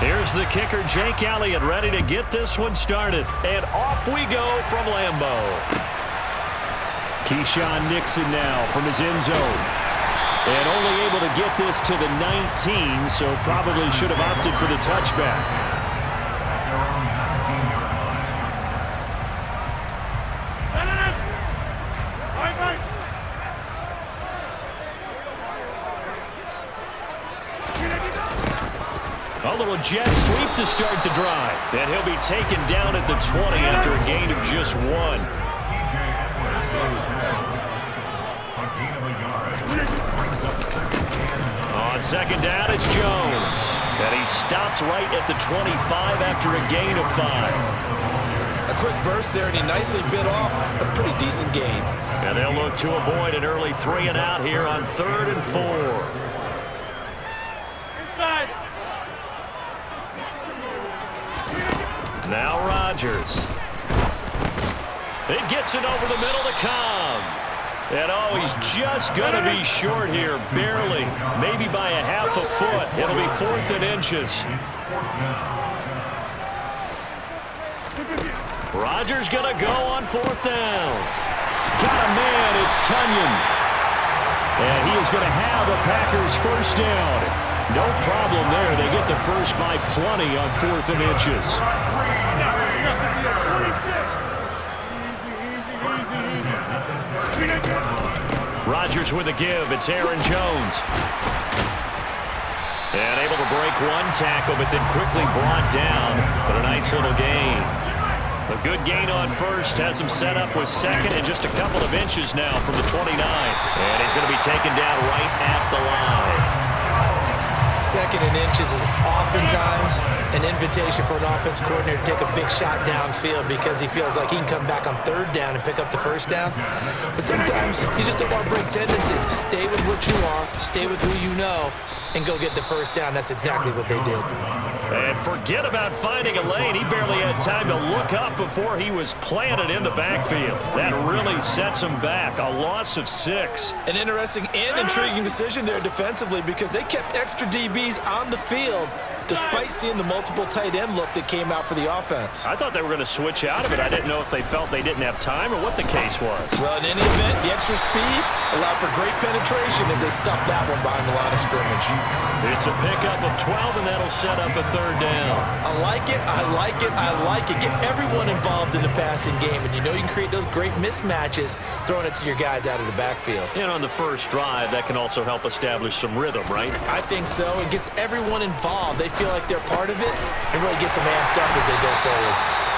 Here's the kicker, Jake Elliott, ready to get this one started. And off we go from Lambeau. Keyshawn Nixon now from his end zone. And only able to get this to the 19, so probably should have opted for the touchback. A little jet sweep to start the drive. And he'll be taken down at the 20 after a gain of just 1. On second down, it's Jones. And he stopped right at the 25 after a gain of 5. A quick burst there, and he nicely bit off a pretty decent gain. And they'll look to avoid an early 3 and out here on 3rd and 4. Inside. Now Rodgers. It gets it over the middle to Cobb. And oh, he's just going to be short here, barely. Maybe by a half a foot. It'll be 4th and inches. Rodgers going to go on 4th down. Got a man, it's Tunyon. And he is going to have a Packers first down. No problem there. They get the first by plenty on 4th and inches. Rodgers with a give. It's Aaron Jones. And able to break one tackle, but then quickly brought down. But a nice little gain. A good gain on first. Has him set up with second and just a couple of inches now from the 29. And he's going to be taken down right at the line. Second and inches is oftentimes an invitation for an offense coordinator to take a big shot downfield because he feels like he can come back on 3rd down and pick up the first down. But sometimes you just don't want to break tendency. Stay with what you are, stay with who you know, and go get the first down. That's exactly what they did. And forget about finding a lane. He barely had time to look up before he was planted in the backfield. That really sets him back. A loss of 6. An interesting and intriguing decision there defensively because they kept extra DBs on the field despite seeing the multiple tight end look that came out for the offense. I thought they were going to switch out of it. I didn't know if they felt they didn't have time or what the case was. Well, in any event, the extra speed allowed for great penetration as they stuffed that one behind the line of scrimmage. It's a pickup of 12, and that'll set up a 3rd down. I like it, I like it, I like it. Get everyone involved in the passing game, and you know you can create those great mismatches throwing it to your guys out of the backfield. And on the first drive, that can also help establish some rhythm, right? I think so. It gets everyone involved. They feel like they're part of it and really gets them amped up as they go forward.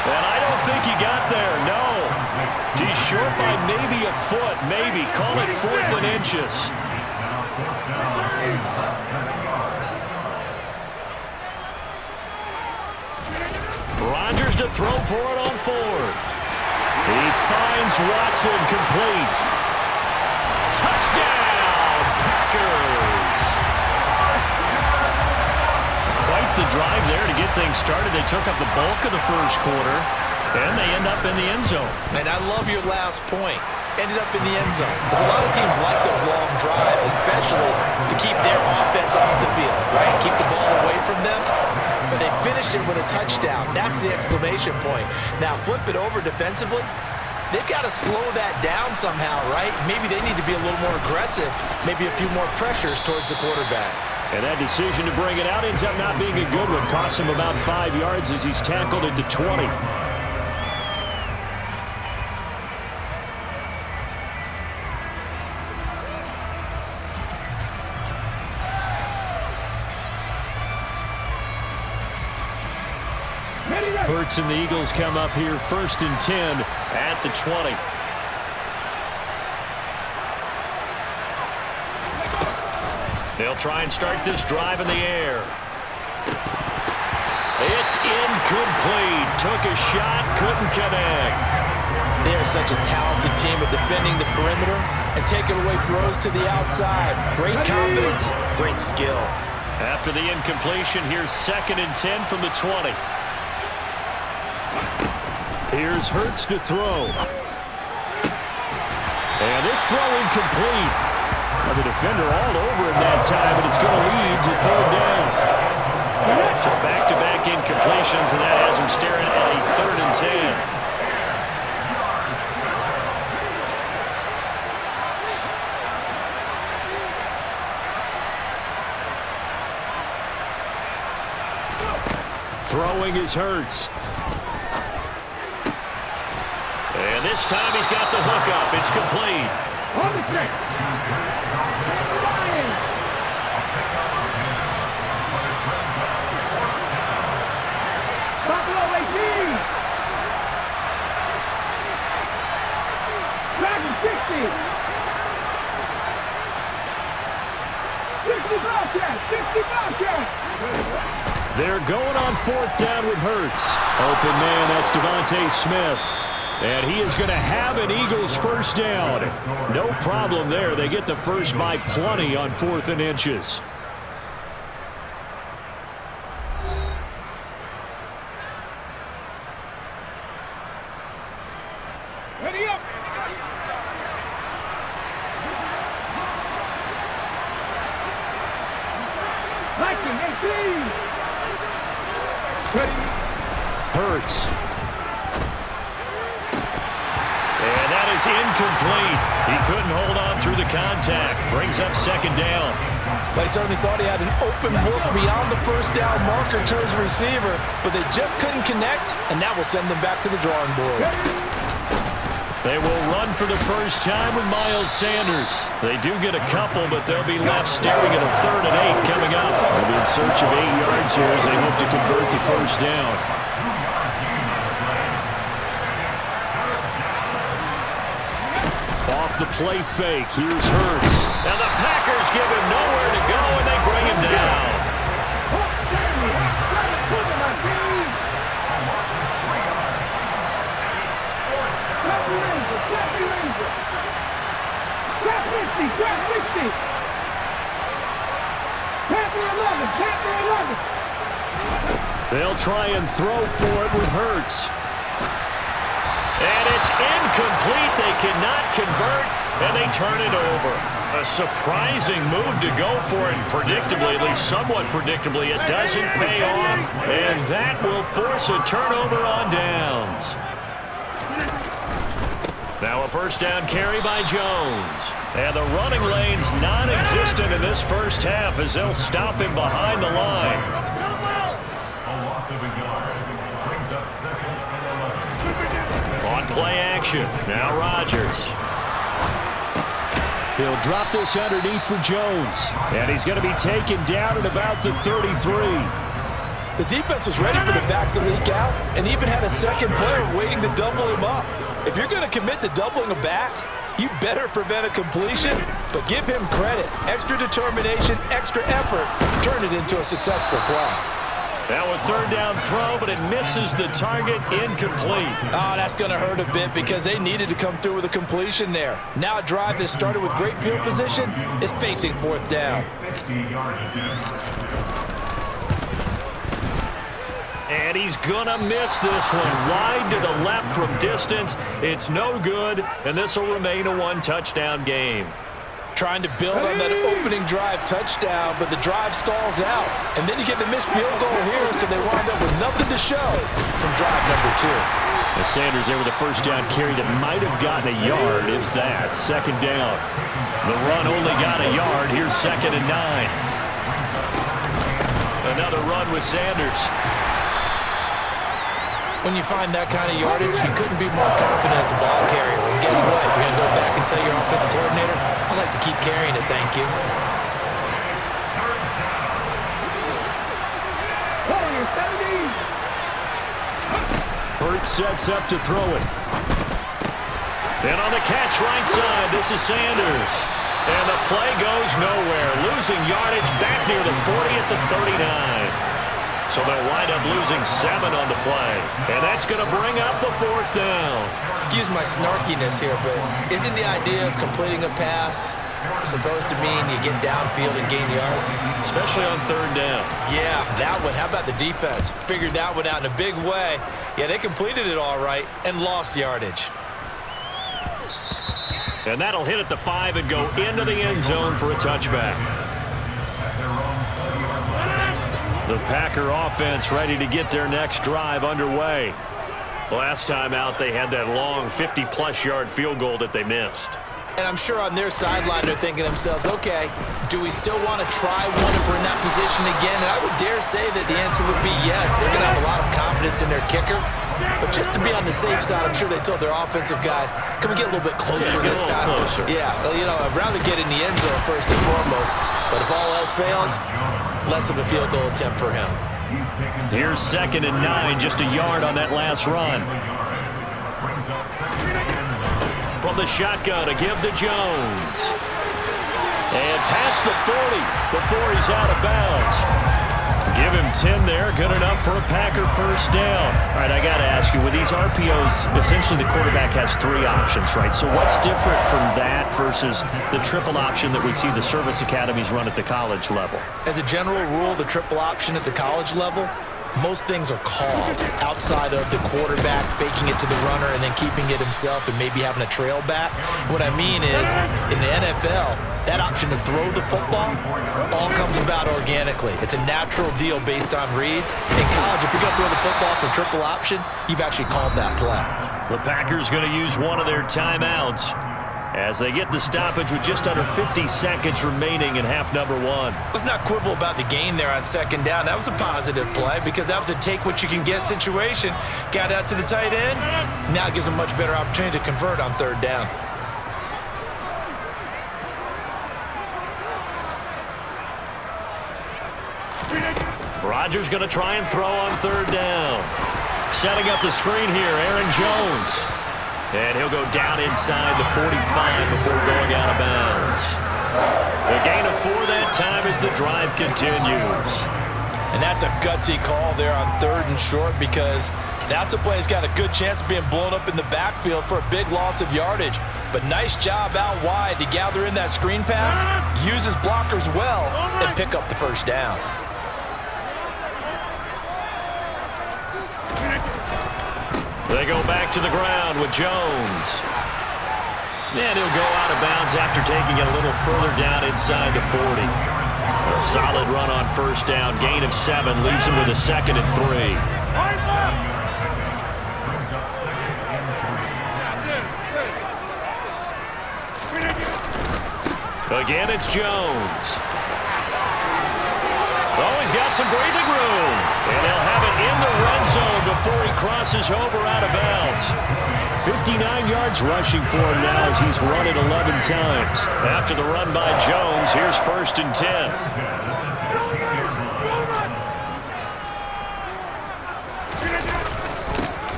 And I don't think he got there, no. He's short by maybe a foot, maybe. Call it 4th and inches. Rodgers to throw for it on 4th. He finds Watson complete. Touchdown, Packers. Quite the drive there to get things started. They took up the bulk of the first quarter, and they end up in the end zone. And I love your last point. Ended up in the end zone. Because a lot of teams like those long drives, especially to keep their offense off the field, right? Keep the ball away from them. But they finished it with a touchdown. That's the exclamation point. Now, flip it over defensively. They've got to slow that down somehow, right? Maybe they need to be a little more aggressive. Maybe a few more pressures towards the quarterback. And that decision to bring it out ends up not being a good one. Costs him about 5 yards as he's tackled at the 20. Hurts and the Eagles come up here 1st and 10 at the 20. They'll try and start this drive in the air. It's incomplete. Took a shot, couldn't connect. They are such a talented team at defending the perimeter and taking away throws to the outside. Great confidence, great skill. After the incompletion, here's 2nd and 10 from the 20. Here's Hurts to throw. And this throw incomplete. The defender all over him that time, and it's going to lead to 3rd down. So back-to-back incompletions, and that has him staring at a 3rd and 10. Throwing is Hurts. And this time he's got the hook up. It's complete. On the stick. Buffalo 18. Dragon 60. 60 Bobcats. 60 Bobcats. They're going on 4th down with Hurts. Open man, that's Devontae Smith. And he is going to have an Eagles 1st down. No problem there. They get the first by plenty on 4th and inches. Ready up. Action, 18. Ready. Hurts. And that is incomplete. He couldn't hold on through the contact. Brings up 2nd down. They certainly thought he had an open look beyond the 1st down marker to his receiver, but they just couldn't connect, and that will send them back to the drawing board. They will run for the first time with Miles Sanders. They do get a couple, but they'll be left staring at a 3rd and 8 coming up. They'll be in search of 8 yards here as they hope to convert the 1st down. Off the play fake, here's Hurts. Now the Packers give him nowhere to go, and they bring him down. They'll try and throw for it with Hurts. And it's incomplete. They cannot convert, and they turn it over. A surprising move to go for it, predictably, at least somewhat predictably. It doesn't pay off, and that will force a turnover on downs. Now a 1st down carry by Jones. And the running lane's non-existent in this 1st half as they'll stop him behind the line. On play action, now Rodgers. He'll drop this underneath for Jones. And he's going to be taken down at about the 33. The defense was ready for the back to leak out and even had a 2nd player waiting to double him up. If you're going to commit to doubling a back, you better prevent a completion, but give him credit. Extra determination, extra effort, turn it into a successful play. Now a 3rd down throw, but it misses the target, incomplete. Oh, that's going to hurt a bit because they needed to come through with a completion there. Now a drive that started with great field position is facing 4th down. And he's gonna miss this one. Wide to the left from distance. It's no good, and this will remain a 1-touchdown game. Trying to build on that opening drive touchdown, but the drive stalls out. And then you get the missed field goal here, so they wind up with nothing to show from drive number 2. And Sanders there with a 1st down carry that might have gotten a yard, if that. 2nd down. The run only got a yard. Here's 2nd and 9. Another run with Sanders. When you find that kind of yardage, you couldn't be more confident as a ball carrier. And guess what? You're going to go back and tell your offensive coordinator, I'd like to keep carrying it, thank you. Hurts sets up to throw it. And on the catch right side, this is Sanders. And the play goes nowhere. Losing yardage back near the 40 at the 39. So they'll wind up losing 7 on the play. And that's going to bring up the 4th down. Excuse my snarkiness here, but isn't the idea of completing a pass supposed to mean you get downfield and gain yards? Especially on 3rd down. Yeah, that one. How about the defense? Figured that one out in a big way. Yeah, they completed it all right and lost yardage. And that'll hit at the 5 and go into the end zone for a touchback. The Packer offense ready to get their next drive underway. Last time out, they had that long 50-plus yard field goal that they missed. And I'm sure on their sideline they're thinking to themselves, okay, do we still want to try one if we're in that position again? And I would dare say that the answer would be yes. They're going to have a lot of confidence in their kicker. But just to be on the safe side, I'm sure they told their offensive guys, can we get a little bit closer this time? Closer. Yeah, well, you know, I'd rather get in the end zone first and foremost. But if all else fails, less of a field goal attempt for him. Here's 2nd and 9, just a yard on that last run. From the shotgun, a give to Jones. And past the 40 before he's out of bounds. Give him 10 there, good enough for a Packer first down. All right, I got to ask you, with these RPOs, essentially the quarterback has 3 options, right? So what's different from that versus the triple option that we see the service academies run at the college level? As a general rule, the triple option at the college level, most things are called outside of the quarterback faking it to the runner and then keeping it himself and maybe having a trail back. What I mean is, in the NFL, that option to throw the football all comes about organically. It's a natural deal based on reads. In college, if you're going to throw the football for triple option, you've actually called that play. The Packers going to use one of their timeouts as they get the stoppage with just under 50 seconds remaining in half number 1. Let's not quibble about the gain there on 2nd down. That was a positive play because that was a take-what-you-can-get situation. Got out to the tight end. Now it gives them a much better opportunity to convert on 3rd down. Rodgers going to try and throw on 3rd down. Setting up the screen here, Aaron Jones. And he'll go down inside the 45 before going out of bounds. The gain of 4 that time as the drive continues. And that's a gutsy call there on 3rd and short because that's a play that's got a good chance of being blown up in the backfield for a big loss of yardage. But nice job out wide to gather in that screen pass, use his blockers well, and pick up the first down. They go back to the ground with Jones. And he'll go out of bounds after taking it a little further down inside the 40. A solid run on 1st down. Gain of 7 leaves him with a 2nd and 3. Again, it's Jones. Oh, he's got some breathing room. And he'll have it in the red zone before he crosses over out of bounds. 59 yards rushing for him now as he's run it 11 times. After the run by Jones, here's 1st and 10.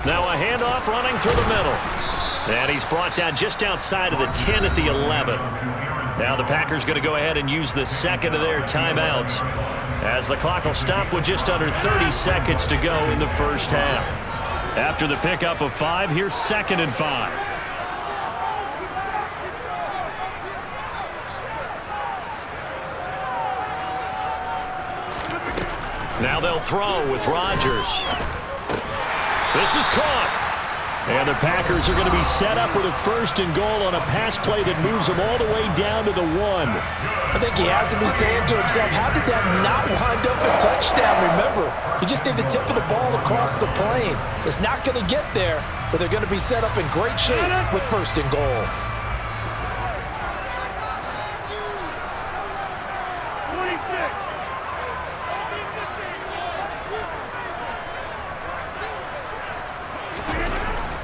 Now a handoff running through the middle. And he's brought down just outside of the 10 at the 11. Now the Packers going to go ahead and use the 2nd of their timeouts, as the clock will stop with just under 30 seconds to go in the first half. After the pickup of 5, here's 2nd and 5. Now they'll throw with Rodgers. This is caught. And the Packers are going to be set up with a 1st and goal on a pass play that moves them all the way down to the 1. I think he has to be saying to himself, how did that not wind up a touchdown? Remember, you just need the tip of the ball across the plane. It's not going to get there, but they're going to be set up in great shape with 1st and goal.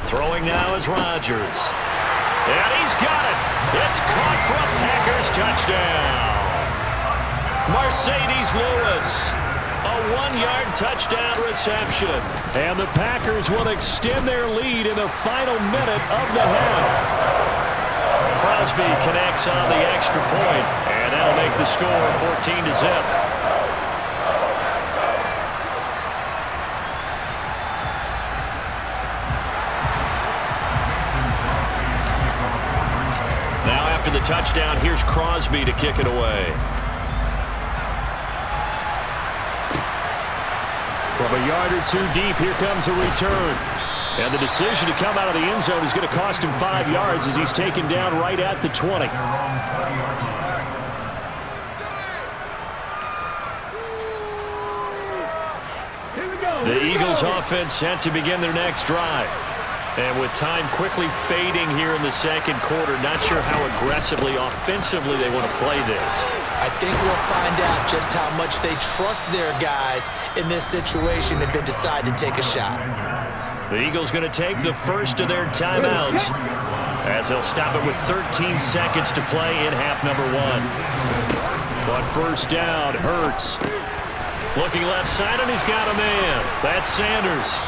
Throwing now is Rodgers. And he's got it. It's caught for a Packers touchdown. Mercedes Lewis, a 1-yard touchdown reception. And the Packers will extend their lead in the final minute of the half. Crosby connects on the extra point, and that'll make the score 14-0. After the touchdown, here's Crosby to kick it away. From a yard or 2 deep, here comes a return. And the decision to come out of the end zone is going to cost him 5 yards as he's taken down right at the 20. The Eagles offense set to begin their next drive. And with time quickly fading here in the second quarter, not sure how aggressively, offensively they want to play this. I think we'll find out just how much they trust their guys in this situation if they decide to take a shot. The Eagles going to take the first of their timeouts as they'll stop it with 13 seconds to play in half number 1. But first down, Hurts. Looking left side, and he's got a man. That's Sanders.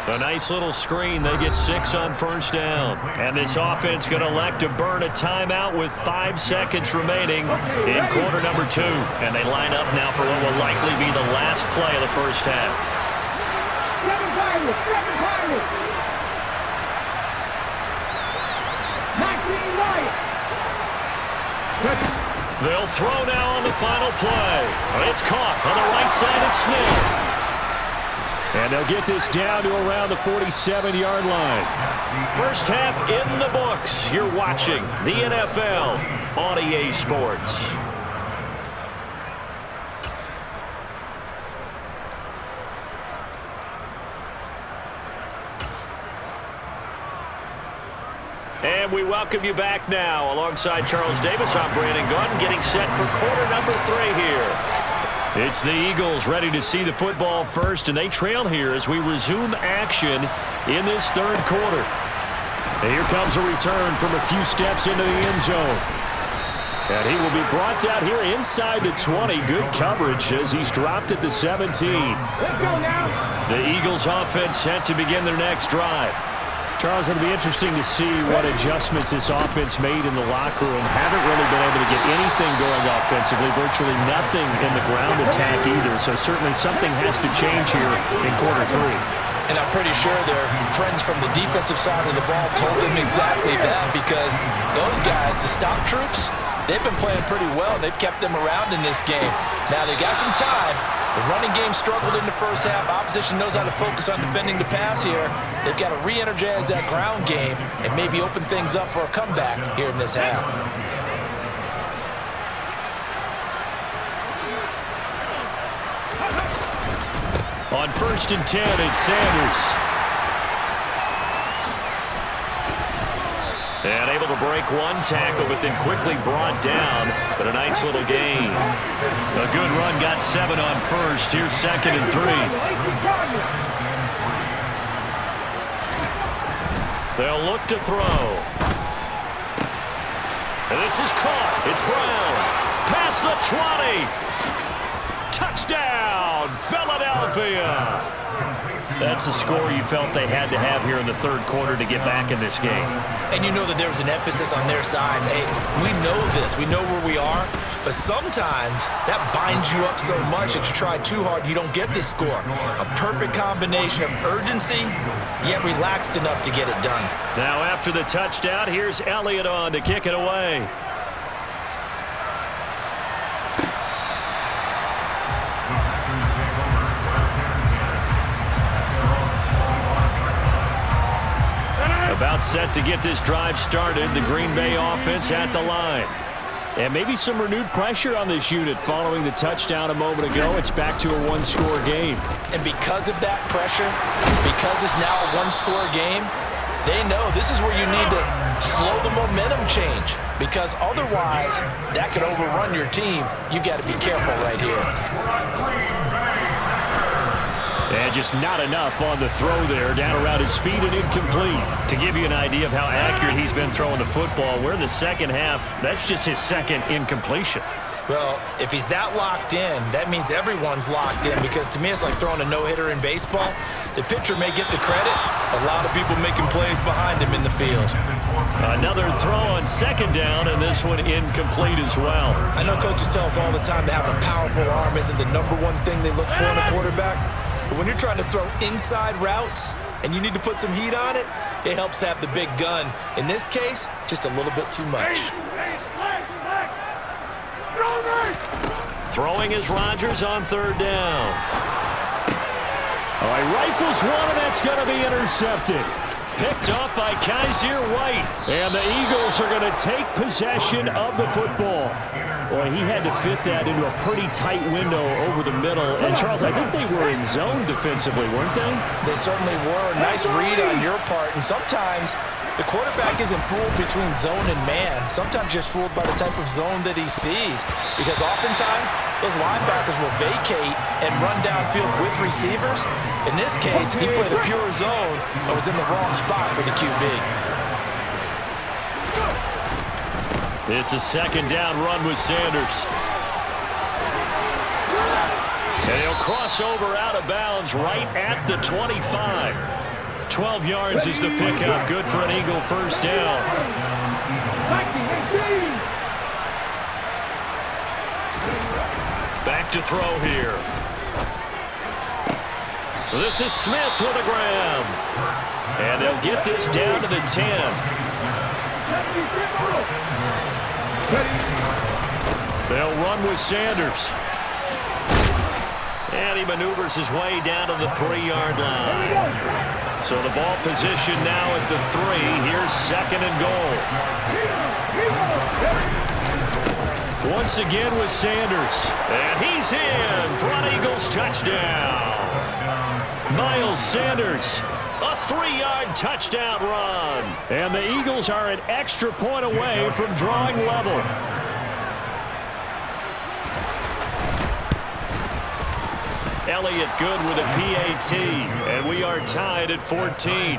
A nice little screen. They get 6 on first down. And this offense going to elect to burn a timeout with 5 seconds remaining in quarter number 2. And they line up now for what will likely be the last play of the first half. They'll throw now on the final play. It's caught on the right side. It's Smith. And they'll get this down to around the 47-yard line. First half in the books. You're watching the NFL on EA Sports. And we welcome you back now. Alongside Charles Davis, I'm Brandon Gunn, getting set for quarter number 3 here. It's the Eagles ready to see the football first, and they trail here as we resume action in this third quarter. And here comes a return from a few steps into the end zone. And he will be brought down here inside the 20. Good coverage as he's dropped at the 17. Let's go now. The Eagles offense set to begin their next drive. Charles, it'll be interesting to see what adjustments this offense made in the locker room. Haven't really been able to get anything going offensively, virtually nothing in the ground attack either. So certainly something has to change here in quarter 3. And I'm pretty sure their friends from the defensive side of the ball told them exactly that, because those guys, the stop troops, they've been playing pretty well. They've kept them around in this game. Now they got some time. The running game struggled in the first half. Opposition knows how to focus on defending the pass here. They've got to re-energize that ground game and maybe open things up for a comeback here in this half. On 1st and 10, it's Sanders. And able to break one tackle, but then quickly brought down. But a nice little gain. A good run, got 7 on first. Here's 2nd and 3. They'll look to throw. And this is caught. It's Brown. Past the 20. Touchdown, Philadelphia. That's a score you felt they had to have here in the third quarter to get back in this game. And you know that there's an emphasis on their side. Hey, we know this. We know where we are. But sometimes that binds you up so much that you try too hard, you don't get this score. A perfect combination of urgency, yet relaxed enough to get it done. Now after the touchdown, here's Elliott on to kick it away. About set to get this drive started. The Green Bay offense at the line. And maybe some renewed pressure on this unit following the touchdown a moment ago. It's back to a one-score game. And because of that pressure, because it's now a one-score game, they know this is where you need to slow the momentum change, because otherwise that could overrun your team. You've got to be careful right here. And just not enough on the throw there. Down around his feet and incomplete. To give you an idea of how accurate he's been throwing the football, we're in the second half. That's just his second incompletion. Well, if he's that locked in, that means everyone's locked in, because to me it's like throwing a no-hitter in baseball. The pitcher may get the credit, a lot of people making plays behind him in the field. Another throw on 2nd down, and this one incomplete as well. I know coaches tell us all the time that having a powerful arm isn't the #1 thing they look for in a quarterback. But when you're trying to throw inside routes and you need to put some heat on it, it helps have the big gun. In this case, just a little bit too much. Throwing is Rodgers on 3rd down. All right, rifles one, and that's going to be intercepted. picked off by Kaiser White. And the Eagles are going to take possession of the football. Boy, he had to fit that into a pretty tight window over the middle. And, Charles, I think they were in zone defensively, weren't they? They certainly were. Nice read on your part. And sometimes the quarterback isn't fooled between zone and man. Sometimes just fooled by the type of zone that he sees. Because oftentimes, those linebackers will vacate and run downfield with receivers. In this case, he played a pure zone and was in the wrong spot for the QB. It's a second down run with Sanders. And he'll cross over out of bounds right at the 25. 12 yards is the pickup. Good for an Eagle first down. Back to throw here. This is Smith with a grab. And they'll get this down to the 10. They'll run with Sanders. And he maneuvers his way down to the 3-yard line. So the ball position now at the 3. Here's second and goal. Once again with Sanders. And he's in for an Eagles touchdown. Miles Sanders, a 3-yard touchdown run. And the Eagles are an extra point away from drawing level. Elliott good with a PAT, and we are tied at 14.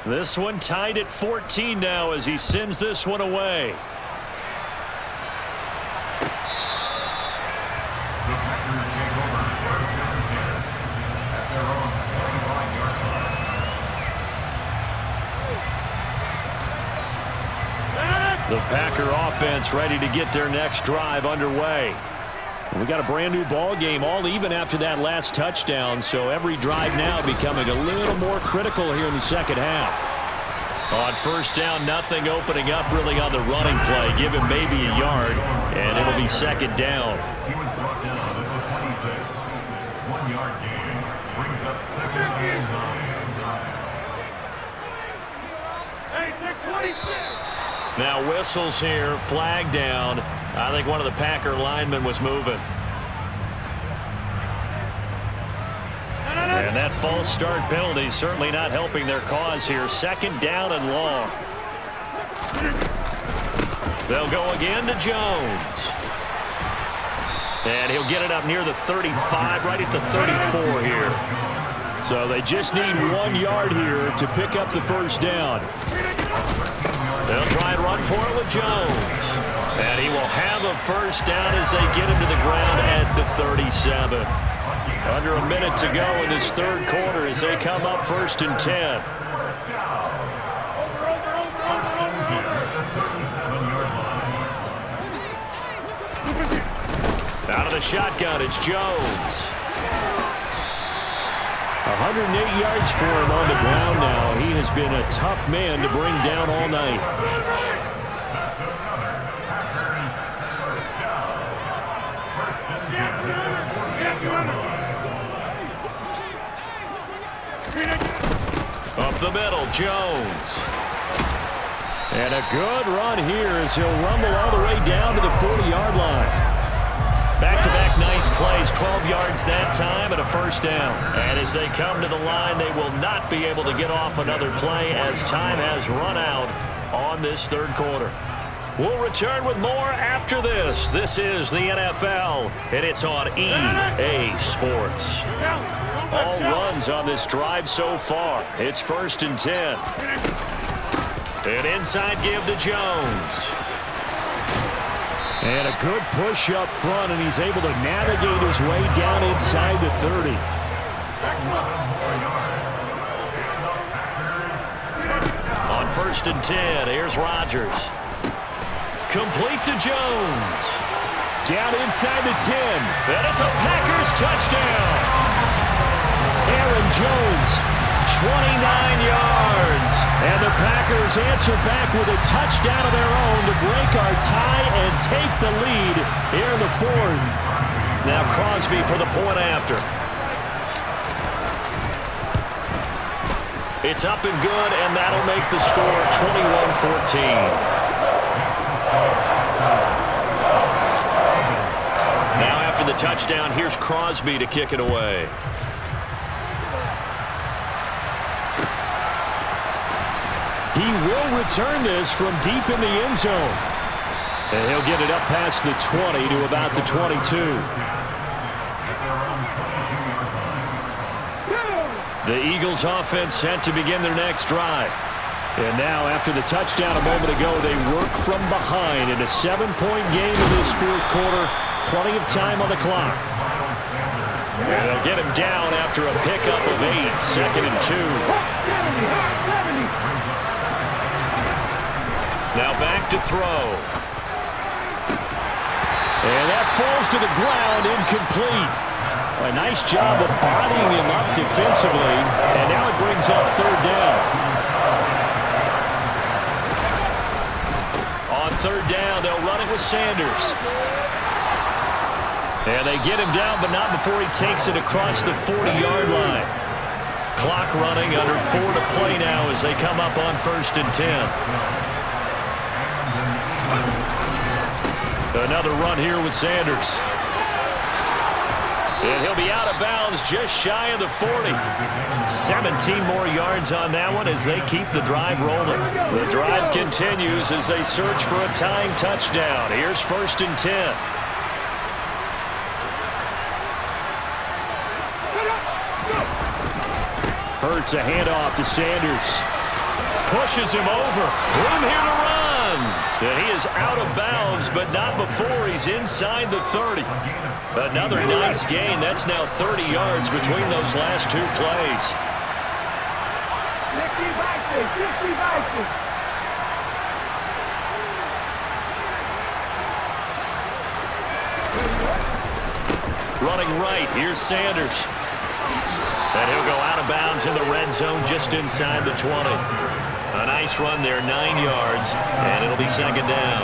This one tied at 14 now as he sends this one away. The Packer offense ready to get their next drive underway. We got a brand new ball game, all even after that last touchdown, so every drive now becoming a little more critical here in the second half. On first down, nothing opening up really on the running play. Give him maybe a yard, and it'll be second down. He was brought down at the 26. 1-yard gain brings up second and 9. Hey, take 26. Now whistles here, flag down. I think one of the Packer linemen was moving. And that false start penalty certainly not helping their cause here. Second down and long. They'll go again to Jones. And he'll get it up near the 35, right at the 34 here. So they just need 1 yard here to pick up the first down. They'll try and run for it with Jones. And he will have a first down as they get him to the ground at the 37. Under a minute to go in this third quarter as they come up first and 10. Out of the shotgun, it's Jones. 108 yards for him on the ground now. He has been a tough man to bring down all night. Up the middle, Jones. And a good run here as he'll rumble all the way down to the 40-yard line. Back-to-back nice plays, 12 yards that time and a first down. And as they come to the line, they will not be able to get off another play as time has run out on this third quarter. We'll return with more after this. This is the NFL, and it's on EA Sports. All runs on this drive so far. It's first and 10. An inside give to Jones. And a good push up front, and he's able to navigate his way down inside the 30. On 1st and 10, here's Rodgers. Complete to Jones. Down inside the 10. And it's a Packers touchdown. Aaron Jones, 29 yards. And the Packers answer back with a touchdown of their own to break our tie and take the lead here in the 4th. Now Crosby for the point after. It's up and good, and that'll make the score 21-14. Now after the touchdown, here's Crosby to kick it away. He will return this from deep in the end zone. And he'll get it up past the 20 to about the 22. The Eagles offense set to begin their next drive. And now after the touchdown a moment ago, they work from behind in a 7-point game in this 4th quarter. Plenty of time on the clock. And they'll get him down after a pickup of 8, 2nd and 2. Now back to throw. And that falls to the ground, incomplete. A nice job of bodying him up defensively, and now it brings up 3rd down. On 3rd down, they'll run it with Sanders. And they get him down, but not before he takes it across the 40-yard line. Clock running, under 4 to play now as they come up on 1st and 10. Another run here with Sanders. And he'll be out of bounds just shy of the 40. 17 more yards on that one as they keep the drive rolling. The drive continues as they search for a tying touchdown. Here's 1st and 10. Hurts a handoff to Sanders. Pushes him over. Room here to run. And he is out of bounds, but not before he's inside the 30. Another nice gain. That's now 30 yards between those last 2 plays. Running right, here's Sanders. And he'll go out of bounds in the red zone just inside the 20. A nice run there, 9 yards, and it'll be 2nd down.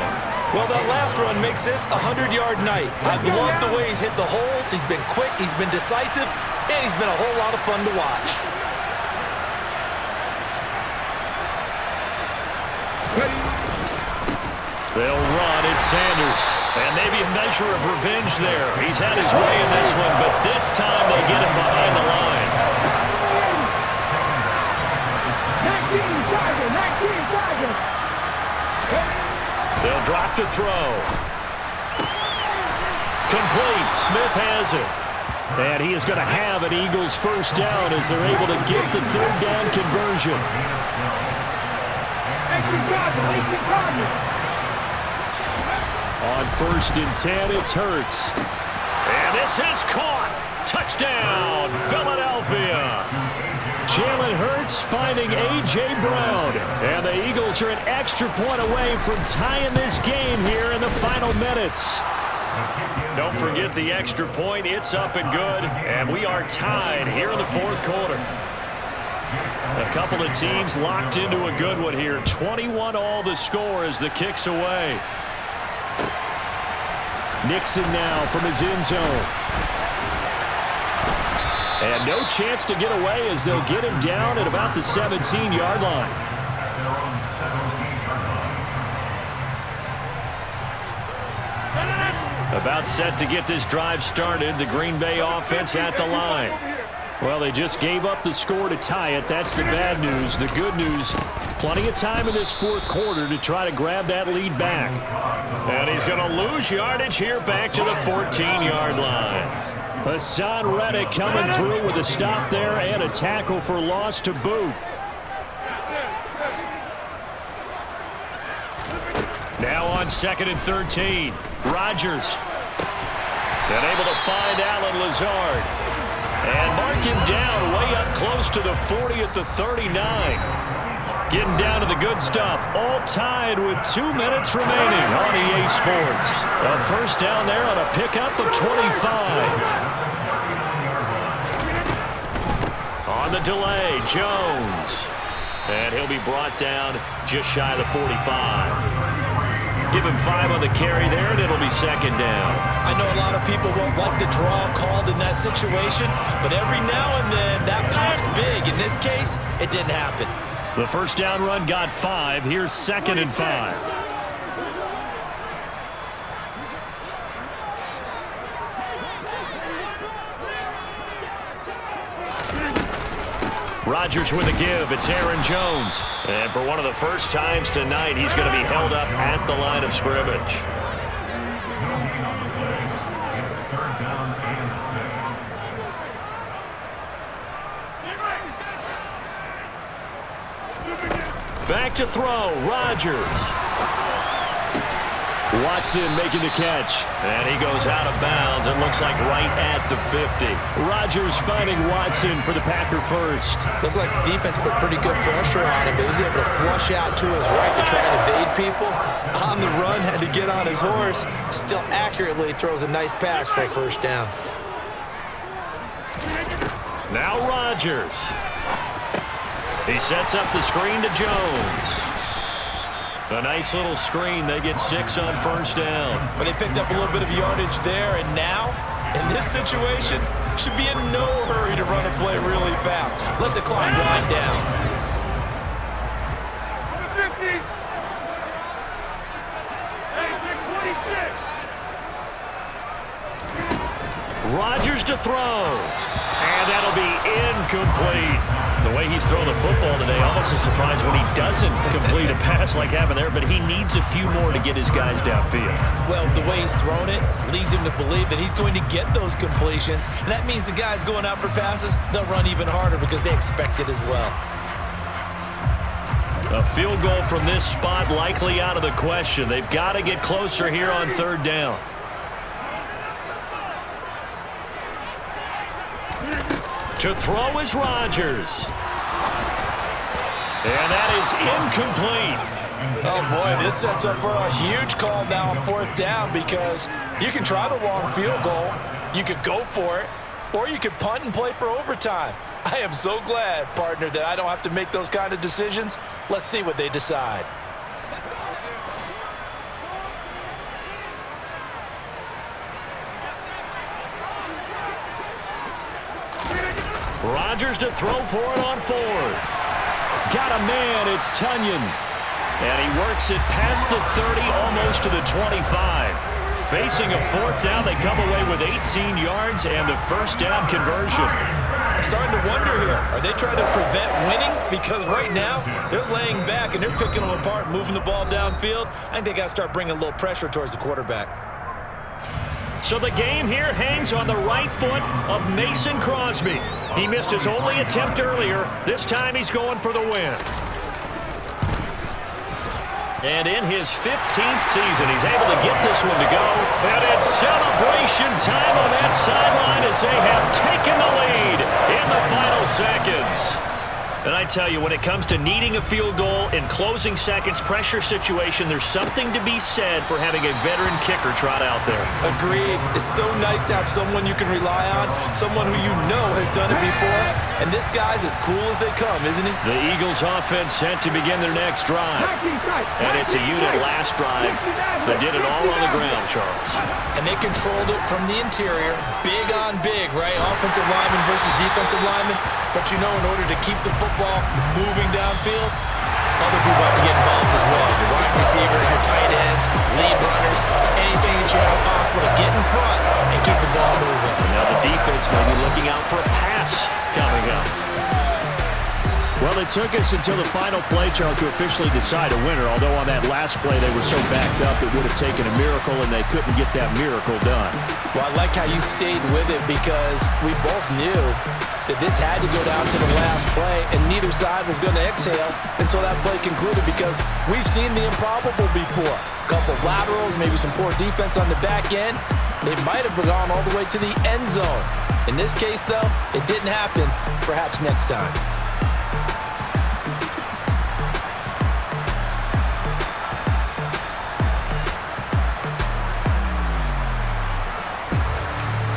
Well, that last run makes this a 100-yard night. I've loved the way he's hit the holes. He's been quick, he's been decisive, and he's been a whole lot of fun to watch. They'll run, it's Sanders. And maybe a measure of revenge there. He's had his way in this one, but this time they get him behind the line. They'll drop to throw. Complete. Smith has it. And he is going to have an Eagles 1st down as they're able to get the 3rd down conversion. On 1st and 10, it's Hurts. And this is caught. Touchdown, Philadelphia. Jalen Hurts finding A.J. Brown. And the Eagles are an extra point away from tying this game here in the final minutes. Don't forget the extra point. It's up and good. And we are tied here in the 4th quarter. A couple of teams locked into a good one here. 21 all the score as the kick's away. Nixon now from his end zone. And no chance to get away as they'll get him down at about the 17-yard line. About set to get this drive started. The Green Bay offense at the line. Well, they just gave up the score to tie it. That's the bad news. The good news, plenty of time in this 4th quarter to try to grab that lead back. And he's going to lose yardage here back to the 14-yard line. Hassan Reddick coming through with a stop there and a tackle for loss to boot. Now on on 2nd and 13. Rodgers. And able to find Allen Lazard. And mark him down way up close to the 40 at the 39. Getting down to the good stuff. All tied with 2 minutes remaining on EA Sports. A first down there on a pickup of 25. On the delay, Jones. And he'll be brought down just shy of the 45. Give him 5 on the carry there, and it'll be 2nd down. I know a lot of people won't like the draw called in that situation, but every now and then that pops big. In this case, it didn't happen. The first down run got 5. Here's 2nd and 5. Rodgers with a give. It's Aaron Jones. And for one of the first times tonight, he's going to be held up at the line of scrimmage. No gain on the play. It's 3rd down and 6. Back to throw. Rodgers. Watson making the catch. And he goes out of bounds. It looks like right at the 50. Rodgers finding Watson for the Packer first. Looked like the defense put pretty good pressure on him, but he was able to flush out to his right to try and evade people. On the run, had to get on his horse. Still accurately throws a nice pass for a first down. Now Rodgers. He sets up the screen to Jones. A nice little screen. They get 6 on first down. But they picked up a little bit of yardage there, and now, in this situation, should be in no hurry to run a play really fast. Let the clock wind down. 50. Hey, 26. Rodgers to throw. And that'll be incomplete. The way he's throwing the football today, almost a surprise when he doesn't complete a pass like happened there, but he needs a few more to get his guys downfield. Well, the way he's thrown it leads him to believe that he's going to get those completions, and that means the guys going out for passes, they'll run even harder because they expect it as well. A field goal from this spot likely out of the question. They've got to get closer here on 3rd down. To throw is Rodgers. And that is incomplete. Oh, boy, this sets up for a huge call now on 4th down because you can try the long field goal, you could go for it, or you could punt and play for overtime. I am so glad, partner, that I don't have to make those kind of decisions. Let's see what they decide. Rodgers to throw for it on 4th. Got a man, it's Tunyon. And he works it past the 30, almost to the 25. Facing a 4th down, they come away with 18 yards and the first down conversion. I'm starting to wonder here, are they trying to prevent winning? Because right now, they're laying back and they're picking them apart, moving the ball downfield. I think they got to start bringing a little pressure towards the quarterback. So the game here hangs on the right foot of Mason Crosby. He missed his only attempt earlier. This time he's going for the win. And in his 15th season, he's able to get this one to go. And it's celebration time on that sideline as they have taken the lead in the final seconds. And I tell you, when it comes to needing a field goal in closing seconds, pressure situation, there's something to be said for having a veteran kicker trot out there. Agreed. It's so nice to have someone you can rely on, someone who you know has done it before. And this guy's as cool as they come, isn't he? The Eagles offense set to begin their next drive. And it's a unit last drive that did it all on the ground, Charles. And they controlled it from the interior, big on big, right? Offensive lineman versus defensive lineman. But you know, in order to keep the football moving downfield, other people have to get involved as well. Your wide receivers, your tight ends, lead runners, anything that you have possible to get in front and keep the ball moving. Now the defense may be looking out for a pass coming up. Well, it took us until the final play, Charles, to officially decide a winner, although on that last play they were so backed up it would have taken a miracle, and they couldn't get that miracle done. Well, I like how you stayed with it because we both knew that this had to go down to the last play, and neither side was going to exhale until that play concluded because we've seen the improbable before. A couple of laterals, maybe some poor defense on the back end. They might have gone all the way to the end zone. In this case, though, it didn't happen. Perhaps next time.